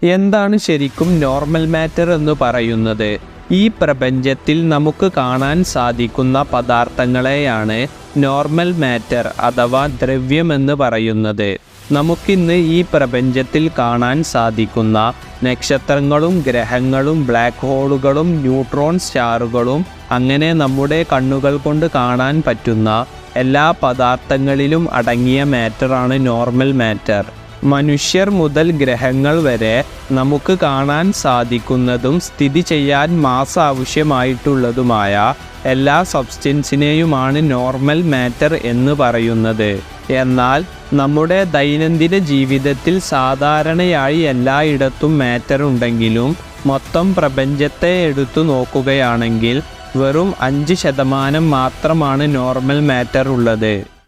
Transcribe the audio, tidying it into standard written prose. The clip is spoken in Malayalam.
എന്താണ് ശരിക്കും നോർമൽ മാറ്റർ എന്ന് പറയുന്നത്? ഈ പ്രപഞ്ചത്തിൽ നമുക്ക് കാണാൻ സാധിക്കുന്ന പദാർത്ഥങ്ങളെയാണ് നോർമൽ മാറ്റർ അഥവാ ദ്രവ്യമെന്ന് പറയുന്നത്. നമുക്കിന്ന് ഈ പ്രപഞ്ചത്തിൽ കാണാൻ സാധിക്കുന്ന നക്ഷത്രങ്ങളും ഗ്രഹങ്ങളും ബ്ലാക്ക് ഹോളുകളും ന്യൂട്രോൺ സ്റ്റാറുകളും അങ്ങനെ നമ്മുടെ കണ്ണുകൾ കൊണ്ട് കാണാൻ പറ്റുന്ന എല്ലാ പദാർത്ഥങ്ങളിലും അടങ്ങിയ മാറ്ററാണ് നോർമൽ മാറ്റർ. മനുഷ്യർ മുതൽ ഗ്രഹങ്ങൾ വരെ നമുക്ക് കാണാൻ സാധിക്കുന്നതും സ്ഥിതി ചെയ്യാൻ മാസ് ആവശ്യമായിട്ടുള്ളതുമായ എല്ലാ സബ്സ്റ്റൻസിനെയുമാണ് നോർമൽ മാറ്റർ എന്ന് പറയുന്നത്. എന്നാൽ നമ്മുടെ ദൈനംദിന ജീവിതത്തിൽ സാധാരണയായി എല്ലായിടത്തും മാറ്റർ ഉണ്ടെങ്കിലും മൊത്തം പ്രപഞ്ചത്തെ എടുത്തു നോക്കുകയാണെങ്കിൽ വെറും 5% മാത്രമാണ് നോർമൽ മാറ്റർ ഉള്ളത്.